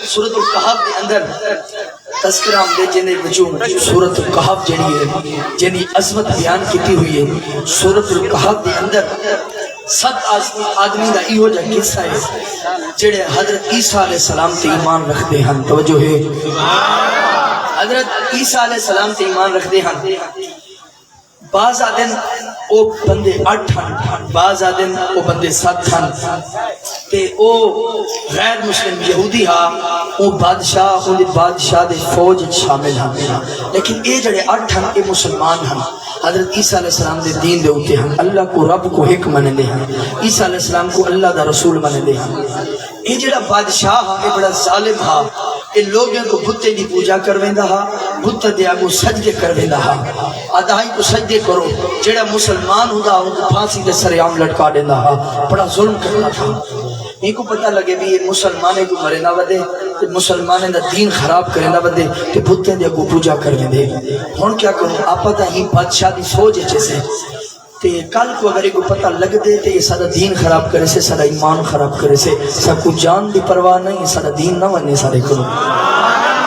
سورۃ الکہف دے اندر تذکرہ دے جنے وجود سورۃ الکہف جڑی ہے جنی عظمت بیان کیتی ہوئی ہے سورۃ الکہف دے اندر 7 آدمی دا ایہو جا قصہ ہے جڑے حضرت عیسیٰ علیہ السلام تے ایمان رکھدے ہن. توجہ ہے حضرت عیسیٰ علیہ السلام تے ایمان رکھدے ہن. بعض آدن او بندے 8 ہن بعض آدن او بندے 7 ہن تے او غیر مسلم یہودی ہا او بادشاہ دے فوج شامل ہن لیکن اے جڑے 8 ہن اے مسلمان ہن حضرت عیسیٰ علیہ السلام دے دین دے اوتے ہن اللہ کو رب کو ایک مننے ہن عیسیٰ علیہ السلام کو اللہ دا رسول مننے ہن. اے جڑا بادشاہ ہا اے بڑا ظالم ہا اے لوگوں کو بتے دی پوجا کرویندا ہا بت دے اگوں سجدے کرویندا ہا ادائی کو سجدے کرو جڑا مسلمان ہوندا ان کو پھانسی دے سر عام لٹکا دیندا ہا بڑا ظلم کرتا تھا. ان کو پتہ لگے بھی یہ مسلمانے کو مرے نہ ودے تے مسلمانے دا دین خراب کرے نہ ودے تے بت دے اگوں پوجا کرویندے. ہن کیا کروں آپ دا ہی بادشاہ دی سوچ جیسے تے کل کو اگر کو پتہ لگ دے تے سارا دین خراب کرے سے سارا ایمان خراب کرے سے سب کو جان دی پرواہ نہیں سارا دین نہ ونے سارے کو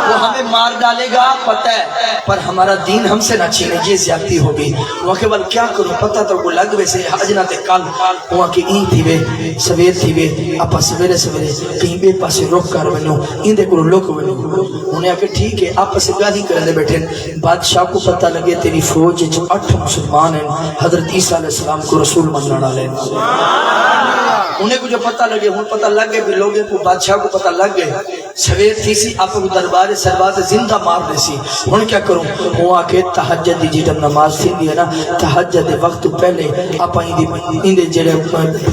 وہ ہمیں مار ڈالے گا پتہ ہے پر ہمارا دین ہم سے نہ چھینے یہ زیادتی ہوگی. وہ کہ بل کیا کروں پتہ تو کو لگ ویسے اجنا تے کل وہ کہ این تھی وے سویر تھی وے اپا سویرے کہیں بے پاسے روک کر ونو این دے کو لوک ونو انہیں کہ ٹھیک ہے آپ سے گالی کرنے بیٹھے. بادشاہ کو پتہ لگے تیری فوج 8 مسلمان ہیں حضرت عیسیٰ علیہ السلام کو رسول مننا ڈالے. انہیں کو جو پتہ لگے ہوں پتہ لگ گئے بھی لوگوں کو بادشاہ کو پتہ لگ گئے سویر تھی سی آپ کو دربار سربات زندہ مار دے سی. ہن کیا کروں وہ آ کے تہجد دی جب نماز تھی ہے نا تہجد وقت پہلے آپ ان دے جڑے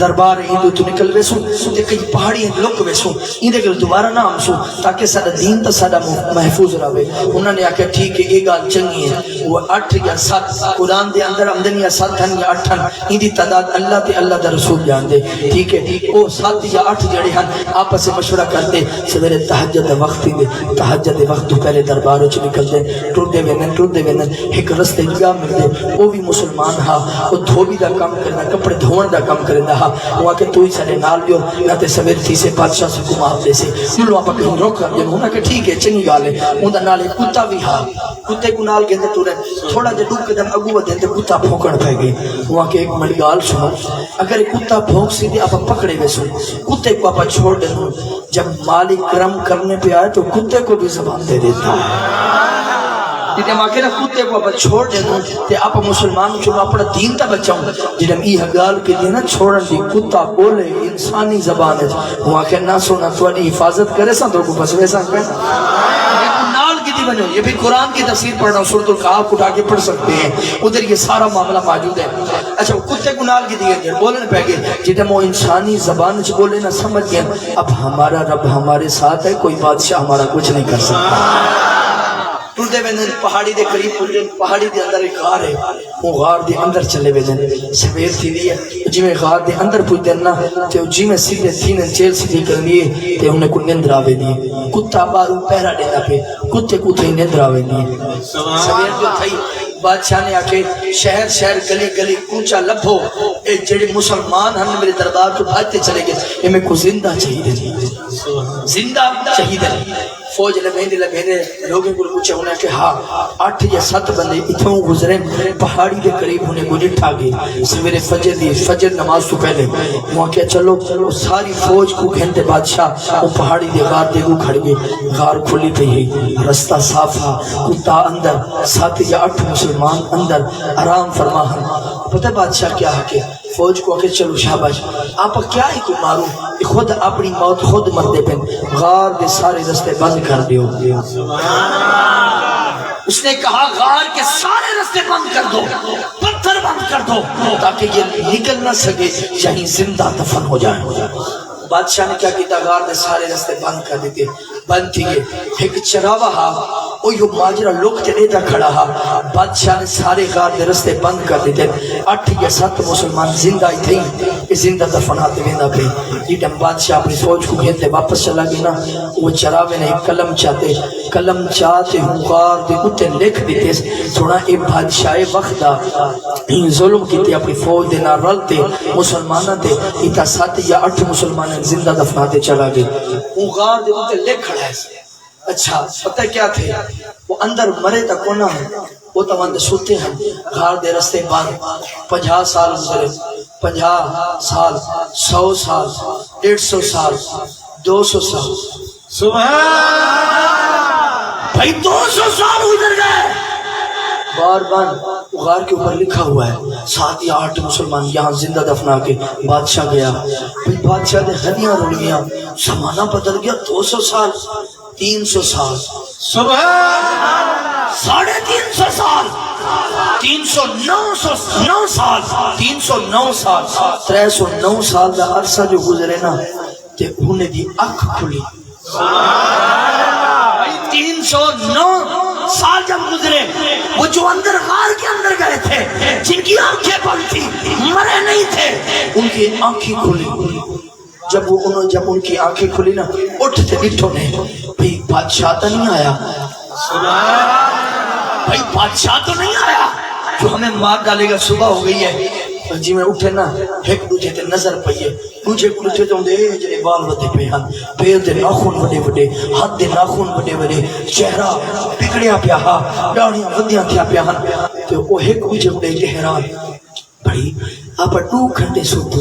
دربار ان تو نکل ویسو تے کئی پہاڑی لک ویسو ان دے دوبارہ نہ آمسو تاکہ سارا دین تے سارا محفوظ رہے. انہوں نے آکھیا ٹھیک ہے یہ گل چنگی ہے. وہ 8 یا 7 قرآن دے اندر آمدن یا 7 ہیں یا 8 ہیں ان دی تعداد اللہ تے اللہ دا رسول جان دے. ٹھیک ہے وہ 7 یا 8 جڑے ہیں آپس سے مشورہ کرتے سویرے تہجد وقت دے تہجد وقت تو پہلے دربار وچ نکل دے ٹردے وینن ایک رستے جگہ ملدے وہ بھی مسلمان ہا وہ دھوبی دا کام کرنا کپڑے دھون دا کام کرندا ہا. وہ کہ تو ہی سارے نال دیو نہ تے سویر تھی سے بادشاہ سے کو مار دے سے لو آپ کہیں روک کر دے. انہاں کہ ٹھیک ہے چنگی گل ہے. اوندا نال کتا بھی ہا کتے کو نال گندے ٹرے تھوڑا جے ڈوب کے دم اگو ودے تے کتا بھونکن پے گئے. وہ کہ ایک مڑی گال سنو اگر کتا بھونک سی تے آپ پکڑے ویسو کتے کو آپ چھوڑ دیں جب مالک کرم کرنے پہ آئے تو کتے کو بھی زبان دے دیتا ہے. جیتے ماں کہنا کتے کو آپ چھوڑ دیں تے آپ مسلمان چھوڑ اپنا دین تا بچاؤں جنہم ای حگال کے دینا چھوڑن دی کتا بولے انسانی زبان ہے. وہاں کہنا سونا تو انہی حفاظت کرے سا تو کو پس ویسا کہنا نال کی دی بنو. یہ بھی قرآن کی تفسیر پڑھ رہا ہوں سورۃ الکہف اٹھا کے پڑھ سکتے ہیں ادھر یہ سارا معاملہ موجود ہے. اچھا کتے کو نال کی دی بولنے پہ گئے جیتے وہ انسانی زبان سے بولے نہ سمجھ گئے اب ہمارا رب ہمارے ساتھ ہے کوئی بادشاہ ہمارا کچھ نہیں کر سکتا. ٹردے ویندن پہاڑی دے قریب پہنچے پہاڑی دے اندر ایک غار ہے وہ غار دے اندر چلے ویندن سویر تھی دی ہے جی میں غار دے اندر پہنچ نا تے جی میں سیدھے تھین چیل سیدھی کر لیے تے انہیں کو نیندر آوے دی کتا بارو پہرا دینا پہ کتے کو تھی نیندر آوے دی. سویر جو تھی بادشاہ نے آکے شہر شہر گلی گلی اونچا لبھو اے جڑے مسلمان ہم میرے دربار کو بھاجتے چلے گئے اے میں کو زندہ چاہیے زندہ چاہیے. فوج لبھیندے لوگوں کو پوچھے انہیں کہ ہاں 8 یا 7 بندے اتھوں گزرے پہاڑی کے قریب انہیں کو ڈٹھا گئے سویرے فجر دی فجر نماز تو پہلے وہاں کیا چلو ساری فوج کو گھنٹے بادشاہ وہ پہاڑی دے غار دے کو کھڑ گئے. غار کھلی پہ ہی رستہ صاف ہا کتا اندر 7 یا 8 مسلمان اندر آرام فرما ہن. پتہ بادشاہ کیا ہے کہ فوج کو کہ چلو شاباش آپ کیا ہی کو مارو خود اپنی موت خود مردے پہ غار دے سارے رستے بند کر دیو. اس نے کہا غار کے سارے رستے بند کر دو پتھر بند کر دو تاکہ یہ نکل نہ سکے یہیں زندہ دفن ہو جائے. بادشاہ نے کیا کیتا غار دے سارے رستے بند کر دیتے بند تھی گئے. ایک چراوا ہا وہ یو ماجرہ لوگ چلے دا کھڑا ہا بادشاہ نے سارے غار دے رستے بند کر دیتے. 8 یا 7 مسلمان زندہ ہی تھے زندہ دفناتے ویندہ پہ. جیٹم بادشاہ اپنی فوج کو گھنتے واپس چلا گئی نا وہ چراوے نے ایک قلم چاہتے غار دے اتے لکھ دیتے تھوڑا ایک بادشاہ وقت دا ظلم کیتے اپنی فوج دے نہ رلتے مسلمانہ دے ایتا 7 یا 8 مسلمان مسلمان زندہ دفناتے چلا گیا وہ غار دے اوتے لکھ کھڑا ہے اچھا پتہ کیا تھے وہ اندر مرے تک کونا ہے وہ تو اندر سوتے ہیں غار دے رستے بعد 50 سال گزرے 50 سال 100 سال 150 سال 200 سال سبحان بھائی 200 سال گزر گئے بار بار غار کے اوپر لکھا ہوا ہے 7 یا 8 مسلمان یہاں زندہ دفنا کے بادشاہ گیا بھائی بادشاہ نے ہڈیاں رول گیا زمانہ بدل گیا 200 سال 300 سال سبحان 350 سال 309 سال 309 سال 309 سال کا عرصہ جو گزرے نا تے انہیں دی اکھ کھلی 309 سال جب گزرے وہ جو اندر غار کے اندر گئے تھے جن کی آنکھیں بند تھی مرے نہیں تھے ان کی آنکھیں کھلی جب ان کی آنکھیں کھلی نا اٹھتے اٹھو نے بھئی بادشاہ تو نہیں آیا بھئی بادشاہ تو نہیں آیا جو ہمیں مار ڈالے گا صبح ہو گئی ہے جی میں اٹھے نا ایک دوجے تے نظر پئیے دوجے کلچے تو دے جڑے بال ودے پے ہن پیر دے ناخن وڈے وڈے ہاتھ دے ناخن وڈے وڈے چہرہ بگڑیا پیا ہا ڈاڑیاں ودیاں تھیا پیا ہن تے او ایک دوجے کو دیکھ کے حیران بھائی آپ 2 گھنٹے سوتے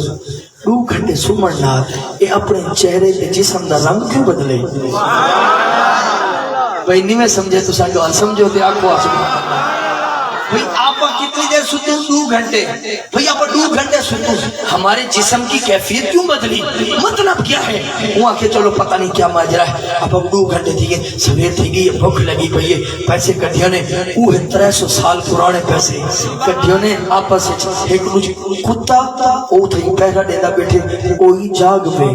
2 گھنٹے سومن نال اے اپنے چہرے تے جسم دا رنگ کیوں بدلے بھائی نہیں میں سمجھے تو ساڈو سمجھو تے آکھو سبحان اللہ بھئی آپ کتنی دیر سوتے ہیں 2 گھنٹے بھئی آپ 2 گھنٹے سوتے ہیں ہمارے جسم کی کیفیت کیوں بدلی مطلب کیا ہے وہ آکے چلو پتہ نہیں کیا ماجرا ہے آپ 2 گھنٹے تھی گئے سویر تھی گئی بھوک لگی پئی ہے پیسے کٹھیوں نے وہ 300 سال پرانے پیسے کٹھیوں نے آپس ایک مجھے کتا او تھی پہلا دینا بیٹھے کوئی جاگ پہ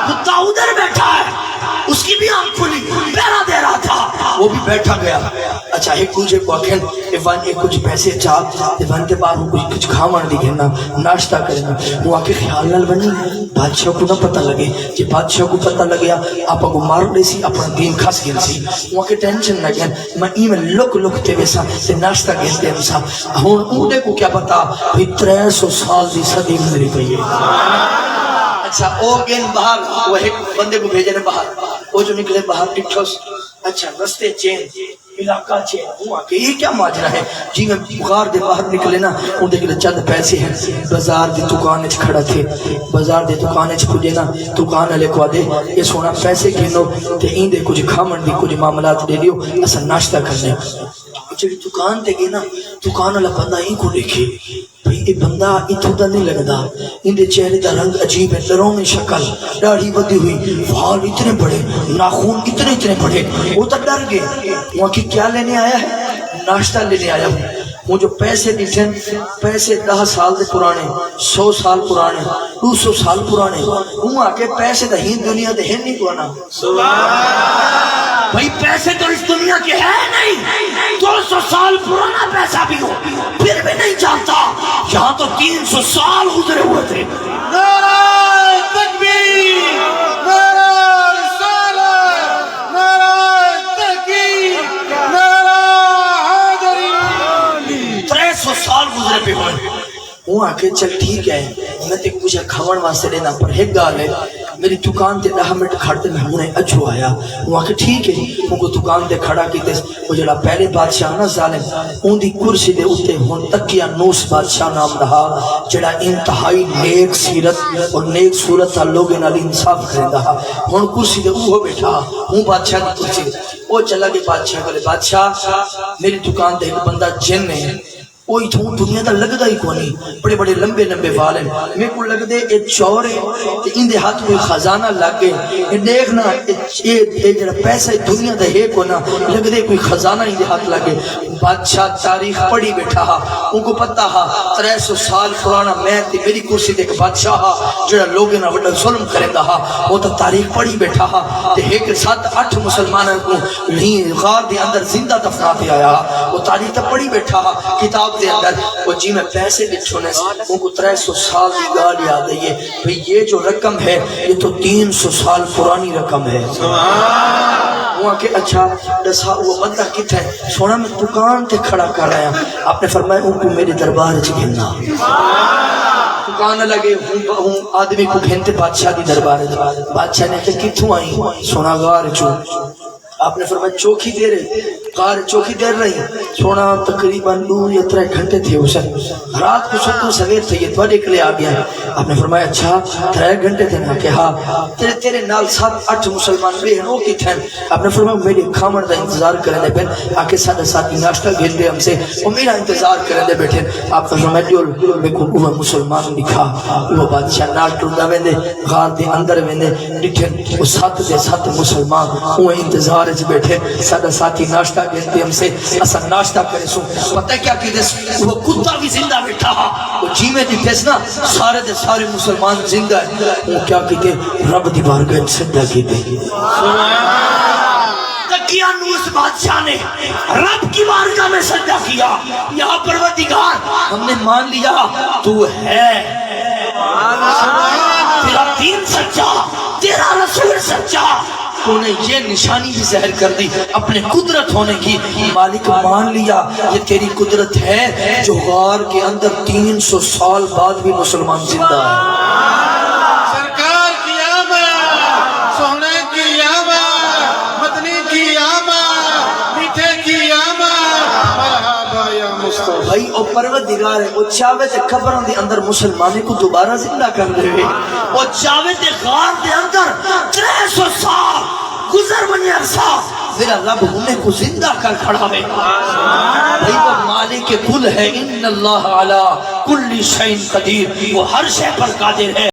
کتا ادھر بیٹھا ہے اس کی بھی آنکھ کھلی پہرا دے رہا تھا وہ بھی بیٹھا گیا اچھا ایک دوجے کو آکھیں ایوان ایک کچھ پیسے چاپ ایوان تے بعد کچھ کھامان دی گھرنا ناشتہ کرنا وہ آکے خیال نال بنی بادشاہ کو نہ پتہ لگے جی بادشاہ کو پتہ لگیا آپ کو مار لے سی اپنا دین کھاس گئن سی وہ آکے ٹینشن نہ گئن میں میں لک لکتے ویسا تے ناشتہ گئنتے ہم سا ہون اونڈے کو کیا پتا بھی 300 سال دی صدی گزری پئی ہے اچھا او گن باہر وہ ایک بندے کو بھیجنے باہر وہ جو نکلے باہر ٹھوس اچھا رستے چین علاقہ چین ہوا کہ یہ کیا ماجرا ہے جی میں غار دے باہر نکلے نا ان دے چند پیسے ہیں بازار دی دکان چ کھڑا تھے بازار دی دکان چ پجے نا دکان والے کو دے یہ سونا پیسے گنو تے این دے کچھ کھامن دی کچھ معاملات دے دیو اسا ناشتہ کرنے جڑی دکان تے گئی نا دکان والا بندہ ہی کو دیکھے بھئی یہ بندہ اتھو دا نہیں لگدا ان دے چہرے دا رنگ عجیب ہے ڈرونی شکل داڑھی بدی ہوئی وال اتنے بڑے ناخون اتنے بڑے وہ تو ڈر گئے وہاں کی کیا لینے آیا ہے ناشتہ لینے آیا ہوں وہ جو پیسے دیتے پیسے 10 سال دے پرانے 100 سال پرانے 200 سال پرانے وہ آکے پیسے دا ہی دنیا دے ہیں نہیں پرانا بھئی پیسے تو اس دنیا کے ہے نہیں 200 سال پرانا پیسہ بھی ہو پھر بھی نہیں جانتا یہاں تو 300 سال گزرے ہوئے تھے نعرہ تکبیر نعرہ رسالت نعرہ تحقیق نعرہ حیدری 300 سال گزرے پہ ہوئے وہ آکے چل ٹھیک ہے میں تے کچھ کھاون واسطے دینا پر ایک گال ہے میری دکان تے 10 منٹ کھڑتے میں ہوں نے اچھو آیا وہ آکے ٹھیک ہے وہ کو دکان تے کھڑا کیتے وہ جڑا پہلے بادشاہ نا ظالم اون دی کرسی دے اوتے ہن تکیا نوس بادشاہ نام رہا جڑا انتہائی نیک سیرت اور نیک صورت لوگوں نال انصاف کردا ہن کرسی دے اوہ بیٹھا ہوں بادشاہ دی کرسی وہ چلا گیا بادشاہ کولے بادشاہ میری دکان تے ایک بندہ جن ہے کوئی تو دنیا دا لگدا ہی کونی بڑے بڑے لمبے لمبے وال ہیں میں کو لگ دے اے چور ہے تے ان دے ہاتھ کوئی خزانہ لگے اے دیکھنا اے جڑا پیسہ دنیا دا ہے کونا لگ دے کوئی خزانہ ان دے ہاتھ لگے بادشاہ تاریخ پڑھی بیٹھا ان کو پتہ ہا 300 سال پرانا میں تے میری کرسی تے ایک بادشاہ جڑا لوگوں نال بڑا ظلم کریندا ہا وہ تو تاریخ پڑھی بیٹھا ہا تے ایک 7-8 مسلماناں کو نہیں غار دے اندر زندہ دفنا تے آیا وہ تاریخ تے پڑھی بیٹھا ہا کتاب دے اندر وہ جی میں پیسے بچھونے سے ان کو 300 سال دی گال یاد ہے بھئی یہ جو رقم ہے یہ تو 300 سال پرانی رقم ہے وہاں کہ اچھا دسا وہ بندہ کتا ہے سونا میں دکان تے کھڑا کر رہا ہوں آپ نے فرمایا ان کو میرے دربار چ گھلنا کان لگے ہوں آدمی کو گھنتے بادشاہ دی دربار ہے. بادشاہ نے کہا کتھوں آئی؟ سونا غار چوں. آپ نے فرمایا چوکھی دے رہے غار چوکھی دے رہی سونا تقریباً 2 یا 3 گھنٹے تھے اسے رات کو سوتو سویر تھے یہ تواڈے کے لیے آ گیا. آپ نے فرمایا اچھا 3 گھنٹے تھے. کہ ہاں تیرے نال 7-8 مسلمان بھی ہیں وہ کتھے ہیں؟ آپ نے فرمایا میرے کھامن دا انتظار کرنے پہ آکے سادہ ساتھی ناشتہ گھل دے ہم سے وہ میرا انتظار کرنے بیٹھے. آپ نے فرمایا جو میں کو وہ مسلمان دکھا وہ بادشاہ نال ٹردا ویندے غار دے اندر ویندے ڈٹھے وہ 7 مسلمان وہ انتظار بیٹھے سادہ ساتھی ناشتہ گھلتے ہم سے اسا ناشتہ کرے سو. پتہ کیا کی دس وہ کتا بھی زندہ بیٹھا وہ جی میں دی تھیس نا سارے دے سارے مسلمان زندہ ہے. وہ کیا کہتے رب دی بارگاہ سجدہ کیتے. تکیہ نوس بادشاہ نے رب کی بارگاہ میں سجدہ کیا. یا پروردگار ہم نے مان لیا تو ہے تیرا دین سچا تیرا رسول سچا. تو نے یہ نشانی بھی ظاہر کر دی اپنے قدرت ہونے کی. مالک مان لیا یہ تیری قدرت ہے جو غار کے اندر 300 سال بعد بھی مسلمان زندہ ہے. سرکار کی آمد سونے کی آمد مدنی کی آمد میٹھے کی آمد مرحبا یا مصطفیٰ. بھائی او پروردگار ہے او چاہوے تے قبروں دے اندر مسلمانے کو دوبارہ زندہ کر دے. او چاہوے تے غار دے اندر 300 سال گزر منی عرصہ میرا رب انہیں کو زندہ کر کھڑا ہے. بھائی وہ مالک کل ہے. ان اللہ علی کل شیء قدیر وہ ہر شے پر قادر ہے.